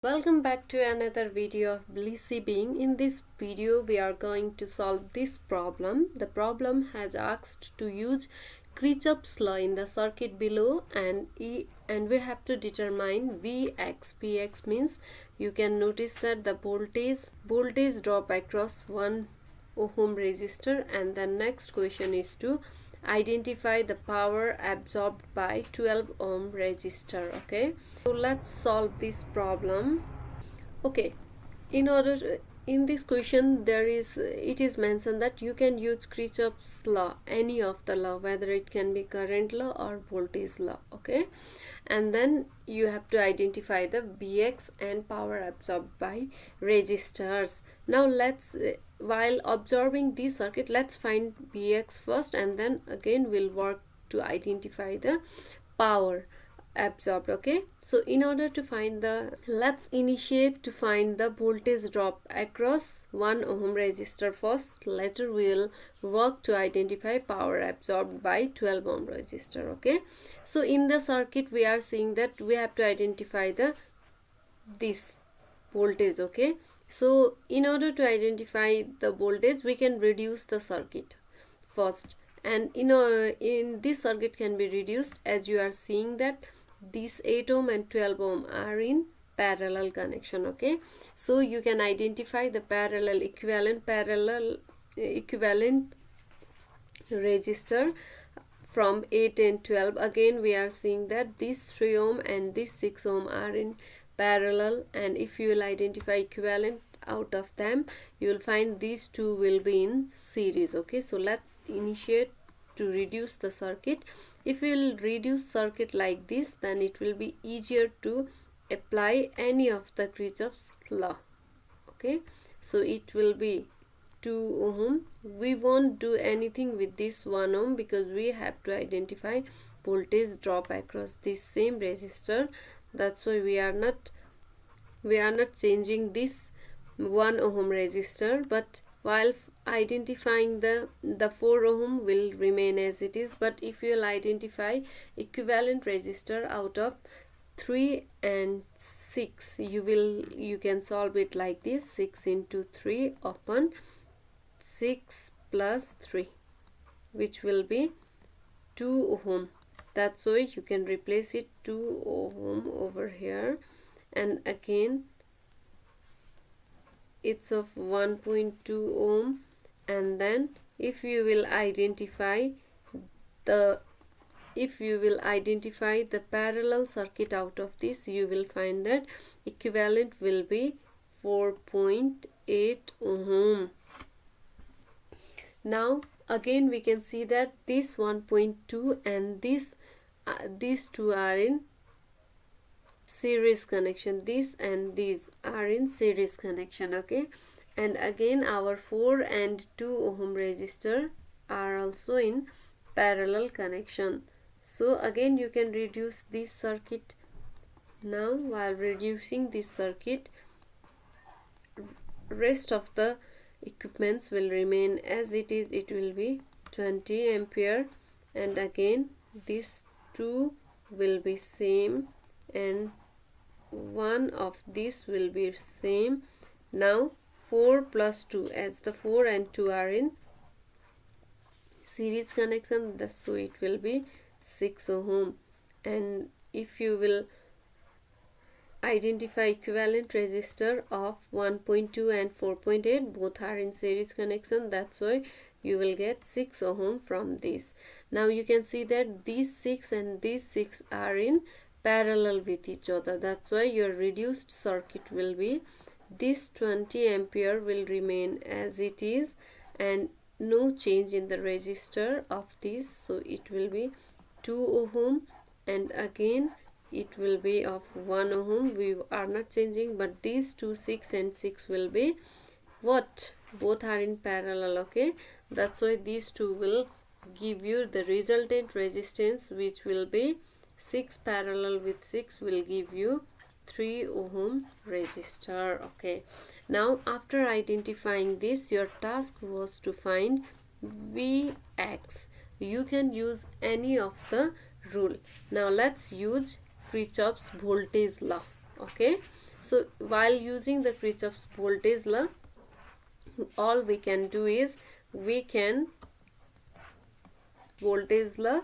Welcome back to another video of Blissy Being. In this video we are going to solve this problem. The problem has asked to use Kirchhoff's law in the circuit below and we have to determine Vx. Vx means you can notice that the voltage drop across 1 ohm resistor, and the next question is to identify the power absorbed by 12 ohm resistor. Okay, so let's solve this problem. Okay, in this question it is mentioned that you can use Kirchhoff's law, any of the law, whether it can be current law or voltage law. Okay, and then you have to identify the Vx and power absorbed by resistors. Now while observing this circuit, let's find Vx first, and then again we'll work to identify the power absorbed. Okay, so in order to find let's initiate to find the voltage drop across 1 ohm resistor first. Later we will work to identify power absorbed by 12 ohm resistor. Okay, so in the circuit we are seeing that we have to identify this voltage. Okay, so in order to identify the voltage, we can reduce the circuit first, and in this circuit can be reduced as you are seeing that these 8 ohm and 12 ohm are in parallel connection. Okay, so you can identify the equivalent resistor from 8 and 12. Again we are seeing that this 3 ohm and this 6 ohm are in parallel, and if you will identify equivalent out of them, you will find these two will be in series. Okay, so let's initiate to reduce the circuit. If we will reduce circuit like this, then it will be easier to apply any of the Kirchhoff's law. Okay, so it will be 2 ohm. We won't do anything with this 1 ohm because we have to identify voltage drop across this same resistor. That's why we are not changing this 1 ohm resistor, but while identifying the 4 ohm will remain as it is. But if you will identify equivalent resistor out of 3 and 6, you can solve it like this: 6 into 3 upon 6 plus 3, which will be 2 ohm. That's why you can replace it 2 ohm over here, and again it's of 1.2 ohm. And then if you will identify the parallel circuit out of this, you will find that equivalent will be 4.8 ohm. Now again we can see that this 1.2 and these two are in series connection. This and these are in series connection. Okay, and again our 4 and 2 ohm resistor are also in parallel connection. So again you can reduce this circuit. Now while reducing this circuit, rest of the equipments will remain as it is. It will be 20 ampere, and again these two will be same, and one of these will be same. Now 4 plus 2, as the 4 and 2 are in series connection, so it will be 6 ohm. And if you will identify equivalent resistor of 1.2 and 4.8, both are in series connection, that's why you will get 6 ohm from this. Now you can see that these 6 and these 6 are in parallel with each other. That's why your reduced circuit will be this 20 ampere will remain as it is, and no change in the resistor of this, so it will be 2 ohm, and again it will be of 1 ohm. We are not changing, but these two 6 and 6 will be what? Both are in parallel. Okay, that's why these two will give you the resultant resistance, which will be 6 parallel with 6 will give you 3 ohm resistor. Okay, now after identifying this, your task was to find Vx. You can use any of the rule. Now let's use Kirchhoff's voltage law. Okay, So while using the Kirchhoff's voltage law, all we can do is we can voltage law,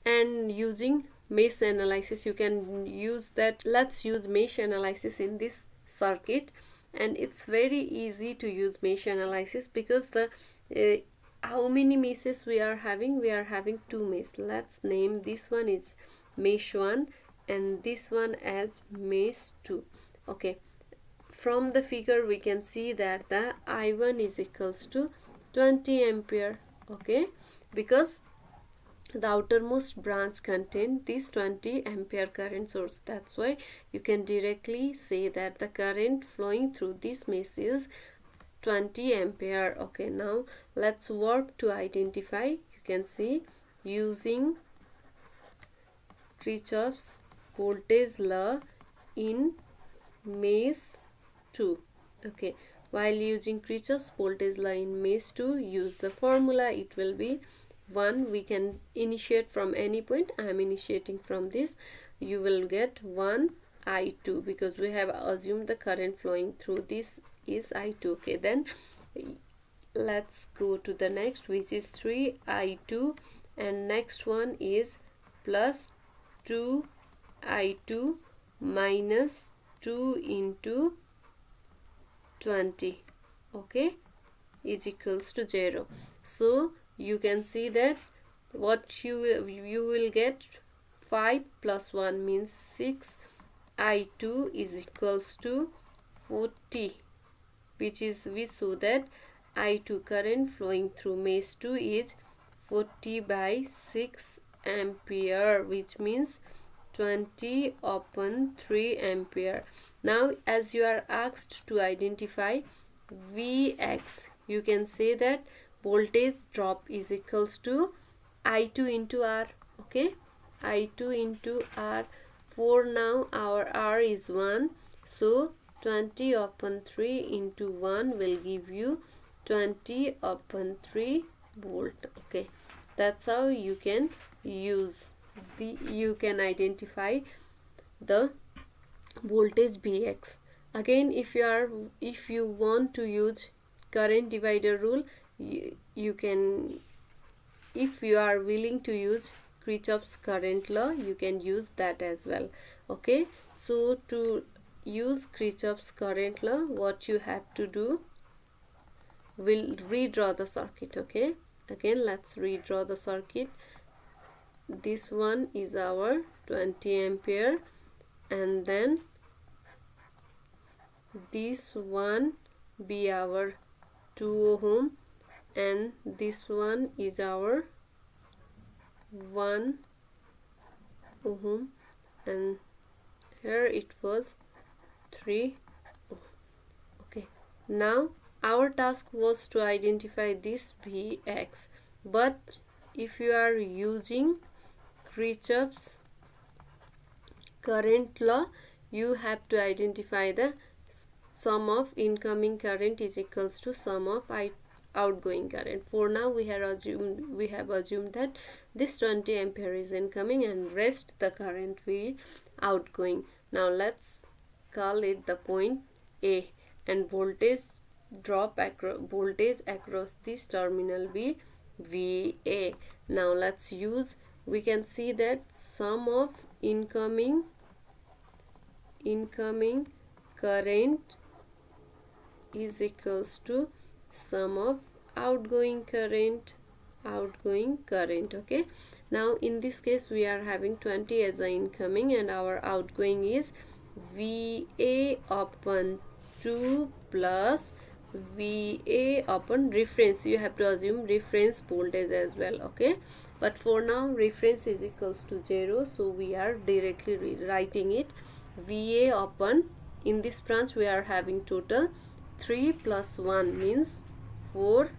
and using mesh analysis you can use that. Let's use mesh analysis in this circuit, and it's very easy to use mesh analysis because the how many meshes we are having two meshes. Let's name this one is mesh 1 and this one as mesh 2. Okay, from the figure we can see that the I1 is equals to 20 ampere. Okay, because the outermost branch contain this 20 ampere current source. That's why you can directly say that the current flowing through this mesh is 20 ampere. Okay, now let's work to identify. You can see using Kirchhoff's voltage law in mesh 2. Okay, while using Kirchhoff's voltage law in mesh 2, use the formula. It will be 1. We can initiate from any point. I am initiating from this. You will get 1 I2 because we have assumed the current flowing through this is I2. Okay, then let's go to the next, which is 3 I2, and next one is plus 2 I2 minus 2 into 20. Okay, is equals to 0. So you can see that what you will get 5 plus 1 means 6 I2 is equals to 40, which is we show that I2 current flowing through mesh 2 is 40 by 6 ampere, which means 20 upon 3 ampere. Now as you are asked to identify Vx, you can say that voltage drop is equals to I2 into R. Okay, I2 into R. For now our R is 1, so 20 upon 3 into 1 will give you 20 upon 3 volt. Okay, that's how you can use you can identify the voltage Vx. Again, if you want to use current divider rule, you can, if you are willing to use Kirchhoff's current law, you can use that as well. Okay, so to use Kirchhoff's current law, what you have to do, we'll redraw the circuit. Okay, again let's redraw the circuit. This one is our 20 ampere, and then this one be our 2 ohm, and this one is our 1 ohm, and here it was 3 ohm. Okay, now our task was to identify this Vx, but if you are using Kirchhoff's current law, you have to identify the sum of incoming current is equals to sum of outgoing current. For now we have assumed that this 20 ampere is incoming and rest the current will outgoing. Now let's call it the point A, and voltage across this terminal be VA. Now let's use, we can see that sum of incoming current is equals to sum of outgoing current. Okay, now in this case we are having 20 as a incoming and our outgoing is VA upon 2 plus VA upon reference. You have to assume reference voltage as well. Okay, but for now reference is equals to 0, so we are directly rewriting it. VA upon, in this branch we are having total 3 plus 1 means 4.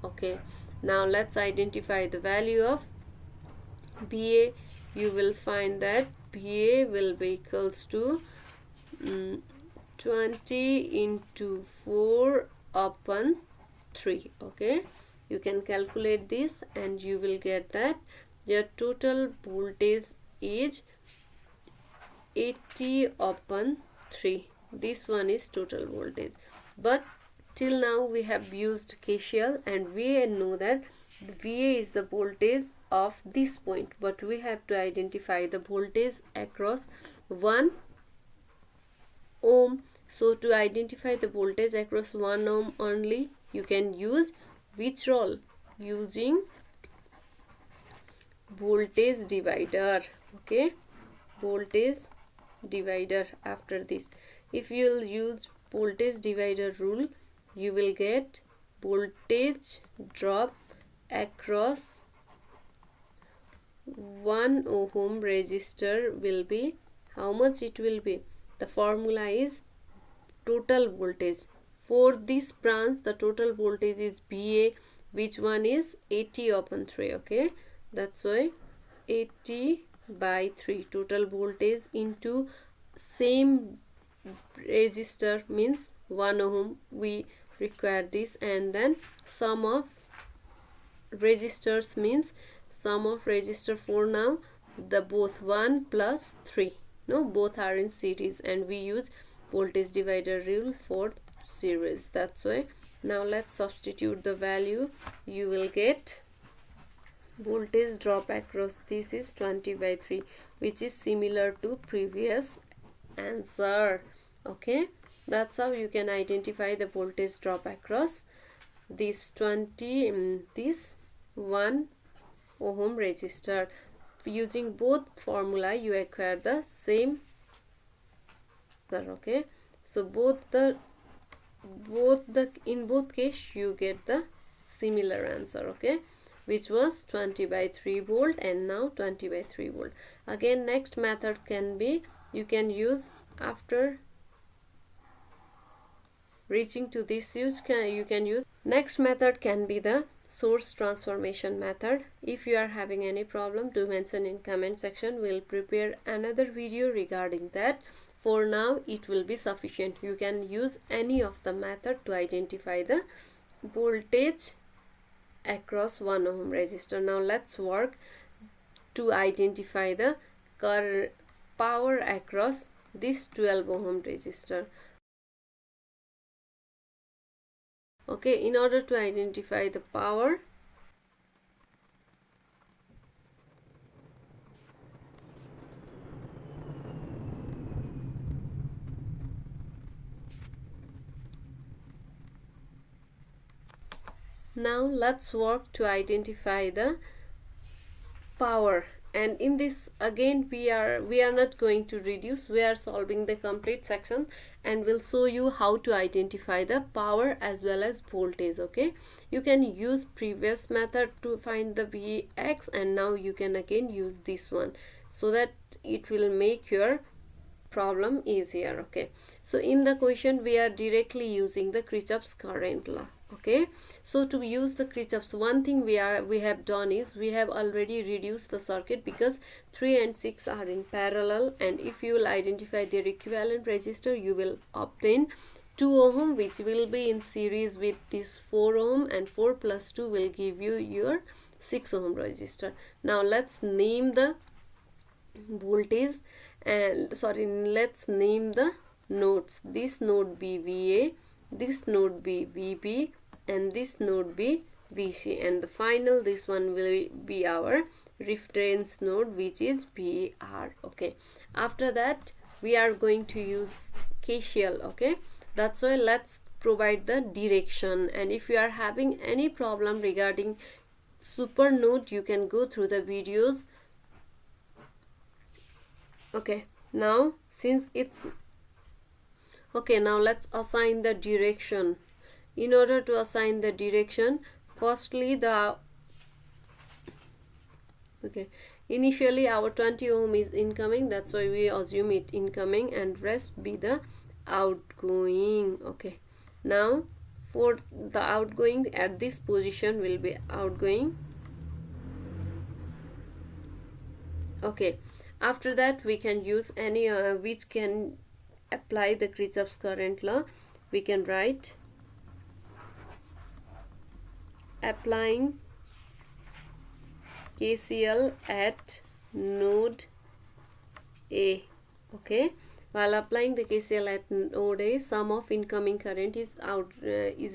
Okay, now let's identify the value of BA. You will find that BA will be equals to 20 into 4 upon 3. Okay, you can calculate this and you will get that your total voltage is 80 upon 3. this one is total voltage. But till now we have used KCL, and we know that VA is the voltage of this point, but we have to identify the voltage across 1 ohm. So to identify the voltage across 1 ohm only, you can use which rule? Using voltage divider. Okay, voltage divider. After this, if you will use voltage divider rule, you will get voltage drop across 1 ohm resistor will be, how much it will be? The formula is total voltage. For this branch, the total voltage is VA, which one is 80 upon 3. Okay, that's why 80 by 3 total voltage into same resistor means 1 ohm. We require this, and then sum of resistors means sum of resistor for now the both 1 plus 3. No, both are in series, and we use voltage divider rule for series. That's why now let's substitute the value. You will get voltage drop across this is 20 by 3, which is similar to previous answer. Okay, that's how you can identify the voltage drop across this 20 this 1 ohm resistor. Using both formula, you acquire the same answer. Okay, so in both case you get the similar answer. Okay, which was 20 by 3 volt, and now 20 by 3 volt. Again, next method can be, you can use after reaching to this use, you can use next method can be the source transformation method. If you are having any problem, do mention in comment section. We'll prepare another video regarding that. For now it will be sufficient. You can use any of the method to identify the voltage across 1 ohm resistor. Now let's work to identify the power across this 12 ohm resistor. Okay, in order to identify the power, now let's work to identify the power. And in this again we are not going to reduce, we are solving the complete section, and we'll show you how to identify the power as well as voltage. Okay, you can use previous method to find the Vx, and now you can again use this one, so that it will make your problem easier. Okay, so in the question we are directly using the Kirchhoff's current law. Okay, so to use the Kirchhoff's, one thing we have done is we have already reduced the circuit, because 3 and 6 are in parallel, and if you will identify their equivalent resistor, you will obtain 2 ohm, which will be in series with this 4 ohm, and 4 plus 2 will give you your 6 ohm resistor. Now let's name the voltage, and let's name the nodes. This node be VA, this node be VB, and this node be VC, and the final, this one will be our reference node, which is VR. Okay, after that we are going to use KCL. Okay, that's why let's provide the direction, and if you are having any problem regarding super node, you can go through the videos. Okay, now since it's okay, now let's assign the direction. In order to assign the direction, firstly initially our 20 ohm is incoming, that's why we assume it incoming, and rest be the outgoing. Okay, now for the outgoing, at this position will be outgoing. Okay, after that we can use any which can apply the Kirchhoff's current law. We can write applying KCL at node A. Okay, While applying the KCL at node A, sum of incoming current is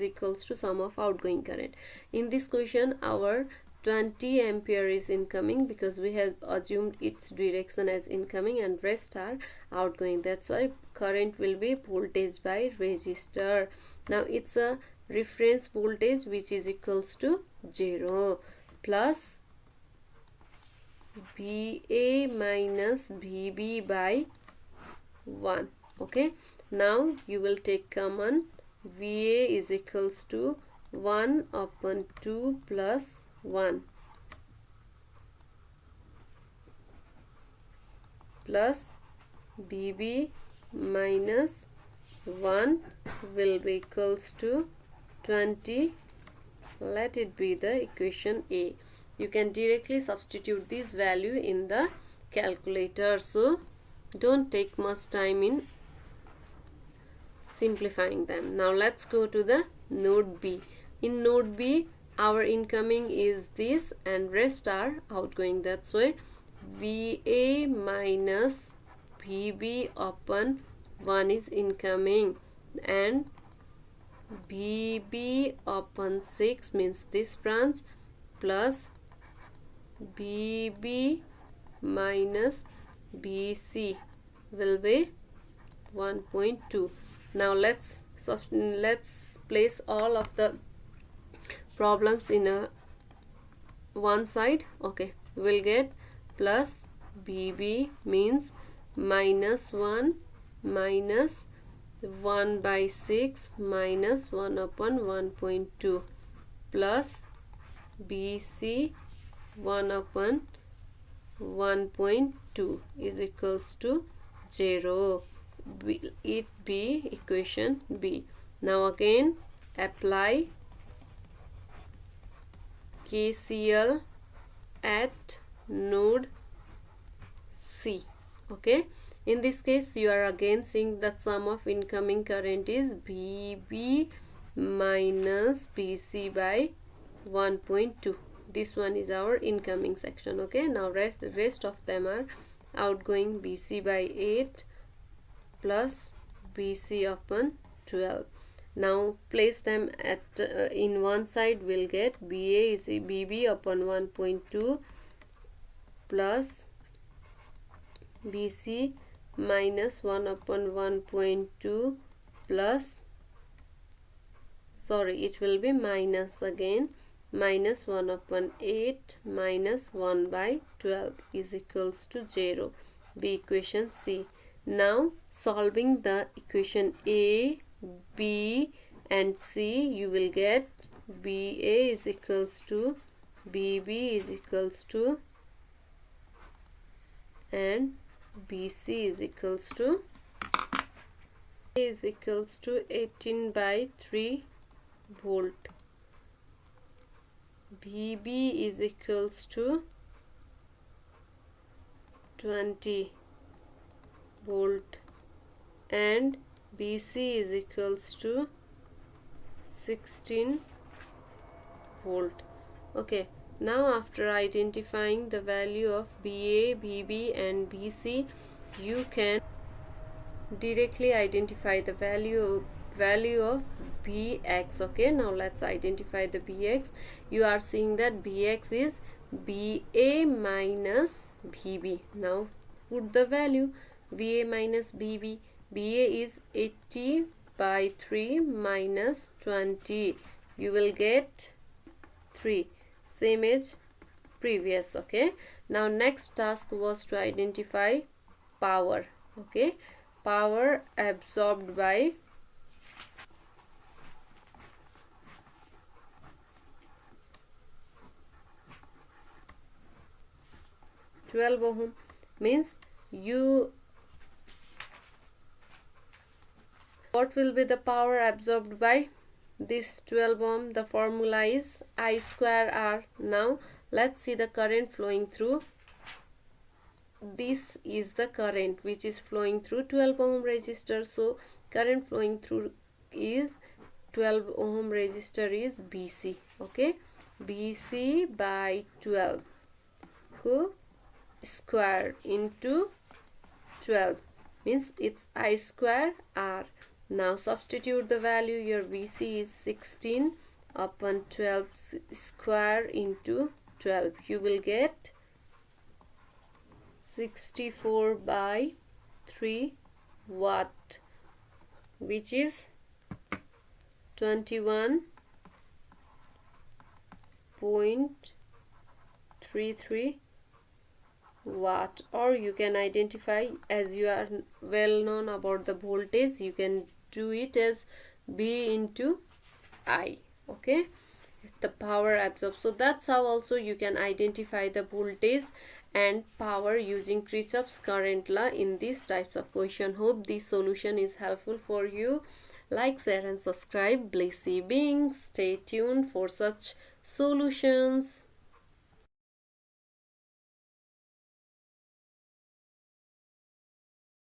equals to sum of outgoing current. In this question, our 20 ampere is incoming because we have assumed its direction as incoming and rest are outgoing. That's why current will be voltage by resistor. Now it's a reference voltage which is equals to 0 plus VA minus VB by 1. Okay, now you will take common. VA is equals to 1 upon 2 plus 1 plus BB minus 1 will be equals to 20. Let it be the equation A. You can directly substitute this value in the calculator, so don't take much time in simplifying them. Now let's go to the node B. In node B, our incoming is this and rest are outgoing. That's why VA minus VB upon 1 is incoming and BB upon 6 means this branch plus BB minus BC will be 1.2. Now let's place all of the problems in a one side. Okay, we'll get plus BB means minus 1 minus 1 by 6 minus 1 upon 1.2 plus BC 1 upon 1.2 is equals to 0. It be equation B. Now again apply KCL at node C. Okay, in this case you are again seeing that sum of incoming current is BB minus BC by 1.2. This one is our incoming section. Okay, now rest of them are outgoing. BC by 8 plus BC upon 12. Now place them at in one side. We'll get BA is BB upon 1.2 plus BC minus 1 upon 1.2 plus, sorry, it will be minus again, minus 1 upon 8 minus 1 by 12 is equals to 0. Be equation C. Now solving the equation A, B and C, you will get BA is equals to BB is equals to and BC is equals to A is equals to 18 by 3 volt. BB is equals to 20 volt and BC is equals to 16 volt. Okay, now after identifying the value of BA, BB and BC, you can directly identify the value of BX. Okay, now let's identify the BX. You are seeing that BX is BA minus BB. Now put the value BA minus BB. BA is 80 by 3 minus 20. You will get 3, same as previous. Okay, now next task was to identify power. Okay, power absorbed by 12 ohm means what will be the power absorbed by this 12 ohm? The formula is I square R. Now let's see the current flowing through. This is the current which is flowing through 12 ohm resistor. So current flowing through is 12 ohm resistor is BC. Okay, BC by 12 square into 12. means it's I square R. Now substitute the value. Your VC is 16 upon 12 square into 12. You will get 64 by 3 watt, which is 21.33 watt. Or you can identify, as you are well known about the voltage, you can do it as B into I. Okay, the power absorbed. So that's how also you can identify the voltage and power using Kirchhoff's current law in these types of question. Hope this solution is helpful for you. Like, share and subscribe. Blissy beings, stay tuned for such solutions.